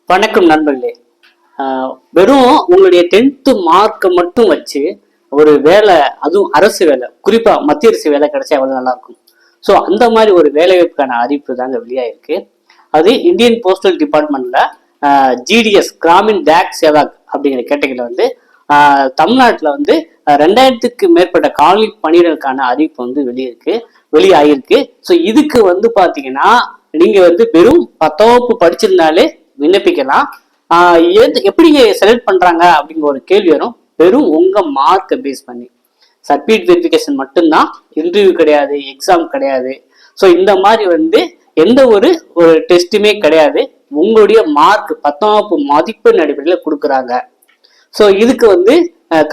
வணக்கம் நண்பர்களே. வெறும் உங்களுடைய 10th மார்க்கை மட்டும் வச்சு ஒரு வேலை, அதுவும் அரசு வேலை, குறிப்பா மத்திய அரசு வேலை கிடைச்சா எவ்வளவு நல்லா இருக்கும். ஸோ அந்த மாதிரி ஒரு வேலைவாய்ப்புக்கான அறிவிப்பு தாங்க வெளியாயிருக்கு. அது இந்தியன் போஸ்டல் டிபார்ட்மெண்ட்ல ஜிடிஎஸ் கிராமின் டாக் சேவாக் அப்படிங்கிற கேட்டகரியில வந்து தமிழ்நாட்டில் வந்து 2000க்கு மேற்பட்ட காலி பணியிடங்களுக்கான அறிவிப்பு வந்து வெளியாயிருக்கு. ஸோ இதுக்கு வந்து பாத்தீங்கன்னா நீங்க வந்து வெறும் 10ஆம் வகுப்பு படிச்சிருந்தாலே விண்ணப்பிக்கலாம். எப்படிங்க செலக்ட் பண்றாங்க அப்படிங்கிற ஒரு கேள்வி வரும். வெறும் உங்க மார்க்கை பேஸ் பண்ணி சர்டிஃபிகேட் வெரிஃபிகேஷன் மட்டும்தான், இன்டர்வியூ கிடையாது, எக்ஸாம் கிடையாது. ஸோ இந்த மாதிரி வந்து எந்த ஒரு டெஸ்ட்டுமே கிடையாது. உங்களுடைய மார்க் 10ஆம் வகுப்பு மதிப்பெண் அடிப்படையில் கொடுக்குறாங்க. ஸோ இதுக்கு வந்து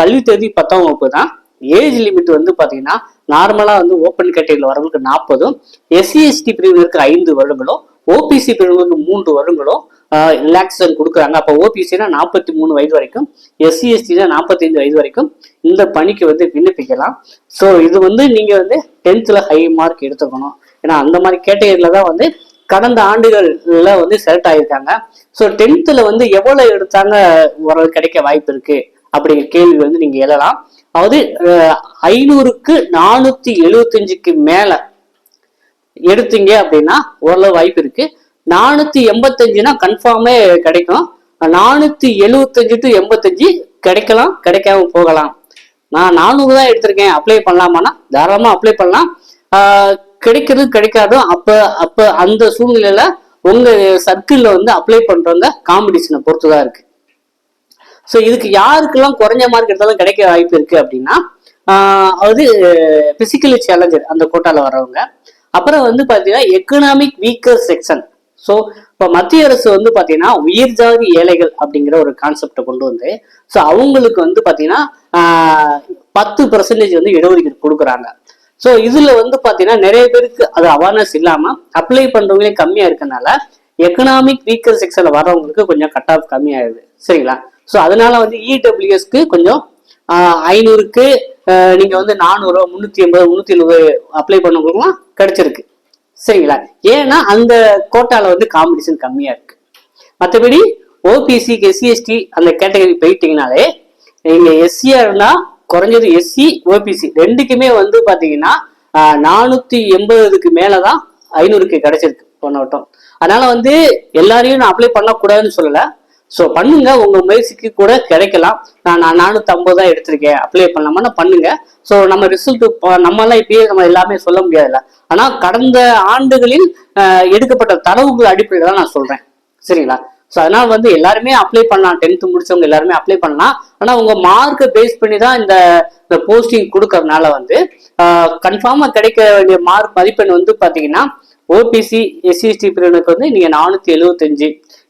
கல்வி தகுதி 10ஆம் வகுப்பு தான். ஏஜ் லிமிட் வந்து பாத்தீங்கன்னா நார்மலா வந்து ஓப்பன் கேட்டகரியில் வரவங்களுக்கு 40, எஸ்சி எஸ்டி பிரிவினருக்கு 5 வருடங்களும், ஓபிசி பிரிவினருக்கு 3 வருடங்களும் ரிலாக்ஸேஷன் கொடுக்குறாங்க. அப்போ ஓபிசினா 43 வயது வரைக்கும், எஸ்சி எஸ்டினா 45 வயது வரைக்கும் இந்த பணிக்கு வந்து விண்ணப்பிக்கலாம். ஸோ இது வந்து நீங்க வந்து 10th ஹை மார்க் எடுத்துக்கணும். ஏன்னா அந்த மாதிரி கேட்டகரியில தான் வந்து கடந்த ஆண்டுகள்ல வந்து செலக்ட் ஆயிருக்காங்க. ஸோ 10th வந்து எவ்வளவு எடுத்தாங்க ஒரு கிடைக்க வாய்ப்பு இருக்கு அப்படிங்கிற கேள்வி வந்து நீங்க எழலாம். அதாவது 500க்கு 475க்கு மேல எடுத்தீங்க அப்படின்னா ஓரளவு வாய்ப்பு இருக்கு. 485னா கன்ஃபார்மே கிடைக்கும். 475 to 85 கிடைக்கலாம், கிடைக்காம போகலாம். நான் 400 தான் எடுத்திருக்கேன், அப்ளை பண்ணலாமான்னா தாராளமா அப்ளை பண்ணலாம். கிடைக்கிறது கிடைக்காதோ அப்ப அந்த சூழ்நிலையில உங்க சர்க்கிள்ல வந்து அப்ளை பண்றவங்க காம்படிஷனை பொறுத்துதான் இருக்கு. ஸோ இதுக்கு யாருக்கெல்லாம் குறைஞ்ச மார்க் எடுத்தாலும் கிடைக்க வாய்ப்பு இருக்கு அப்படின்னா அதாவது பிசிக்கலி சேலஞ்சர் அந்த கோட்டால வர்றவங்க, அப்புறம் வந்து பாத்தீங்கன்னா எக்கனாமிக் வீக்கர் செக்ஷன். ஸோ இப்போ மத்திய அரசு வந்து பாத்தீங்கன்னா உயர் ஜாதி ஏழைகள் அப்படிங்கிற ஒரு கான்செப்டை கொண்டு வந்து ஸோ அவங்களுக்கு வந்து பாத்தீங்கன்னா 10% வந்து இடஒதுக்கீடு கொடுக்குறாங்க. ஸோ இதுல வந்து பாத்தீங்கன்னா நிறைய பேருக்கு அது அவேர்னஸ் இல்லாம அப்ளை பண்றவங்களே கம்மியா இருக்கனால எக்கனாமிக் வீக்கர் செக்ஷன்ல வர்றவங்களுக்கு கொஞ்சம் கட் ஆஃப் கம்மியாயிருது. சரிங்களா? ஸோ அதனால வந்து இடபிள்யூஎஸ்க்கு கொஞ்சம் 500க்கு நீங்க வந்து 400, 380, 370 அப்ளை பண்ணவங்களுக்குலாம் கிடைச்சிருக்கு. சரிங்களா? ஏன்னா அந்த கோட்டால வந்து காம்படிஷன் கம்மியா இருக்கு. மற்றபடி ஓபிசி, எஸ்சிஎஸ்டி அந்த கேட்டகரி போயிட்டீங்கனாலே நீங்க எஸ்சியா இருந்தா குறைஞ்சது எஸ்சி ஓபிசி ரெண்டுக்குமே வந்து பாத்தீங்கன்னா 480க்கு மேலதான் 500க்கு கிடைச்சிருக்கு போன வட்டம். அதனால வந்து எல்லாரையும் நான் அப்ளை பண்ணக்கூடாதுன்னு சொல்லல. ஸோ பண்ணுங்க, உங்க முயற்சிக்கு கூட கிடைக்கலாம். நான் 450 தான் எடுத்திருக்கேன், அப்ளை பண்ணலாமா பண்ணுங்க. ஸோ நம்ம ரிசல்ட் நம்மளாம் இப்பயே நம்ம எல்லாமே சொல்ல முடியாதுல்ல. ஆனா கடந்த ஆண்டுகளில் எடுக்கப்பட்ட தரவுகள் அடிப்படையில் தான் நான் சொல்றேன். சரிங்களா? ஸோ அதனால வந்து எல்லாருமே அப்ளை பண்ணலாம். 10th முடிச்சவங்க எல்லாருமே அப்ளை பண்ணலாம். ஆனா உங்க மார்க்கை பேஸ் பண்ணி தான் இந்த போஸ்டிங் கொடுக்கறதுனால வந்து கன்ஃபார்மா கிடைக்க வேண்டிய மார்க் மதிப்பெண் வந்து பாத்தீங்கன்னா ஓபிசி, எஸ்சிஎஸ்டி பிரிவினருக்கு வந்து நீங்க 475,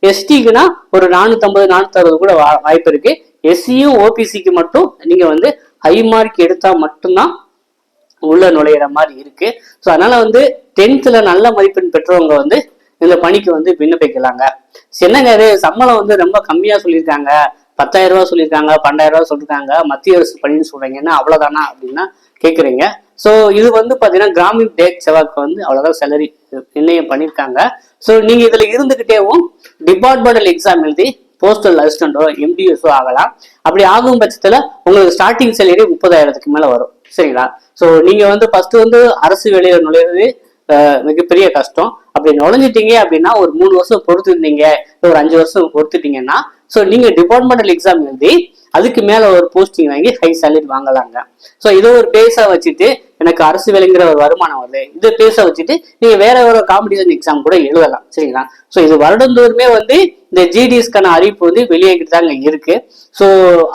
எஸ்டிக்குன்னா ஒரு 450, 460 கூட வாய்ப்பு இருக்கு. எஸ்சியும் ஓபிசிக்கு மட்டும் நீங்க வந்து ஹை மார்க் எடுத்தா மட்டும்தான் உள்ள நுழையிற மாதிரி இருக்கு. ஸோ அதனால வந்து 10th நல்ல மதிப்பெண் பெற்றவங்க வந்து இந்த பணிக்கு வந்து விண்ணப்பிக்கலாங்க. என்னங்க அது சம்பளம் வந்து ரொம்ப கம்மியா சொல்லியிருக்காங்க, 10,000 ரூபாய் சொல்லியிருக்காங்க, 12,000 ரூபாய் சொல்லியிருக்காங்க, மத்திய அரசு பணின்னு சொல்றீங்கன்னா அவ்வளவுதானா அப்படின்னா கேட்குறீங்க. ஸோ இது வந்து பாத்தீங்கன்னா கிராமின் டாக் சேவாக்கு வந்து அவ்வளவுதான் சேலரி நிர்ணயம் பண்ணியிருக்காங்க. ஸோ நீங்க இதுல இருந்துகிட்டேவும் டிபார்ட்மெண்டல் எக்ஸாம் எழுதி போஸ்டல் அசிஸ்டண்டோ எம்பிஎஸ்ஓ ஆகலாம். அப்படி ஆகும் பட்சத்துல உங்களுக்கு ஸ்டார்டிங் சேலரி 30,000க்கு மேல வரும். சரிங்களா? ஸோ நீங்க வந்து ஃபர்ஸ்ட் வந்து அரசு வேலையில நுழையிறது மிகப்பெரிய கஷ்டம். அப்படி நுழைஞ்சிட்டீங்க அப்படின்னா ஒரு 3 வருஷம் பொறுத்துருந்தீங்க, ஒரு 5 வருஷம் பொறுத்துட்டீங்கன்னா ஸோ நீங்க டிபார்ட்மெண்டல் எக்ஸாம் எழுதி அதுக்கு மேல ஒரு போஸ்டிங் வாங்கி ஹை சேலரி வாங்கலாங்க. ஸோ இதை ஒரு பேஸா வச்சுட்டு எனக்கு அரசு வேலைங்கிற ஒரு வருமானம் வருது, இதை பேஸா வச்சுட்டு நீங்க வேற ஒரு காம்படிஷன் எக்ஸாம் கூட எழுதலாம். சரிங்களா? ஸோ இது வருடந்தோறுமே வந்து இந்த ஜிடிஎஸ்க்கான அறிவிப்பு வந்து வெளியாகிட்டு தாங்க இருக்கு. ஸோ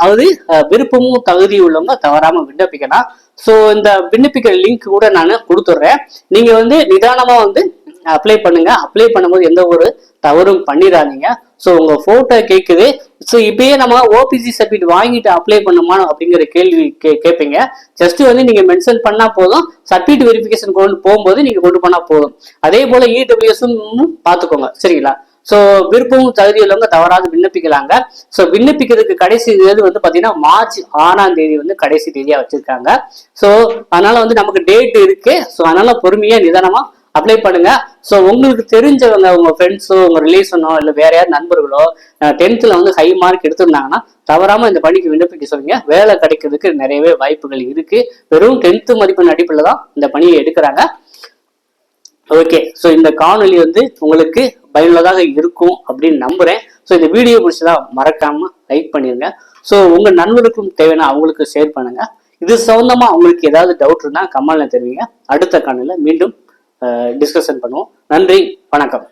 அது விருப்பமும் தகுதி உள்ளவங்க தவறாம விண்ணப்பிக்கலாம். ஸோ இந்த விண்ணப்பிக்கிற லிங்க் கூட நான் கொடுத்துட்றேன். நீங்க வந்து நிதானமா வந்து அப்ளை பண்ணுங்க. அப்ளை பண்ணும்போது எந்த ஒரு தவறும் பண்ணிடாதீங்க. ஸோ உங்க போட்டோ கேட்குது. ஸோ இப்பயே நம்ம ஓபிசி சர்டிஃபிகேட் வாங்கிட்டு அப்ளை பண்ணுமா அப்படிங்கிற கேள்வி கேட்பீங்க. ஜஸ்ட் வந்து நீங்க மென்ஷன் பண்ணா போதும், சர்டிஃபிகேட் வெரிஃபிகேஷன் கொண்டு போகும்போது நீங்க கொண்டு போனா போதும். அதே போல இடபிள்யூஎஸும் பார்த்துக்கோங்க. சரிங்களா? ஸோ விருப்பமும் தகுதி உள்ளவங்க தவறாது விண்ணப்பிக்கலாங்க. ஸோ விண்ணப்பிக்கிறதுக்கு கடைசி தேதி வந்து பாத்தீங்கன்னா மார்ச் 6ஆம் தேதி வந்து கடைசி தேதியா வச்சிருக்காங்க. ஸோ அதனால வந்து நமக்கு டேட் இருக்கு. ஸோ அதனால பொறுமையா நிதானமா அப்ளை பண்ணுங்க. ஸோ உங்களுக்கு தெரிஞ்சவங்க, உங்க ஃப்ரெண்ட்ஸோ, உங்க ரிலேஷனோ, இல்லை வேற யார் நண்பர்களோ 10th வந்து ஹை மார்க் எடுத்திருந்தாங்கன்னா தவறாம இந்த பணிக்கு விண்ணப்பிக்க சொல்லுங்க. வேலை கிடைக்கிறதுக்கு நிறையவே வாய்ப்புகள் இருக்கு. வெறும் 10th மதிப்பெண் அடிப்பில் தான் இந்த பணியை எடுக்கிறாங்க. ஓகே, ஸோ இந்த காணொலி வந்து உங்களுக்கு பயனுள்ளதாக இருக்கும் அப்படின்னு நம்புறேன். ஸோ இந்த வீடியோ பிடிச்சதா மறக்காம லைக் பண்ணிருங்க. ஸோ உங்க நண்பருக்கும் தேவைன்னா அவங்களுக்கு ஷேர் பண்ணுங்க. இது சம்பந்தமா அவங்களுக்கு ஏதாவது டவுட் இருந்தா கமெண்ட்ல தெரிவிங்க. அடுத்த காணொலியில மீண்டும் டிஸ்கஷன் பண்ணுவோம். நன்றி, வணக்கம்.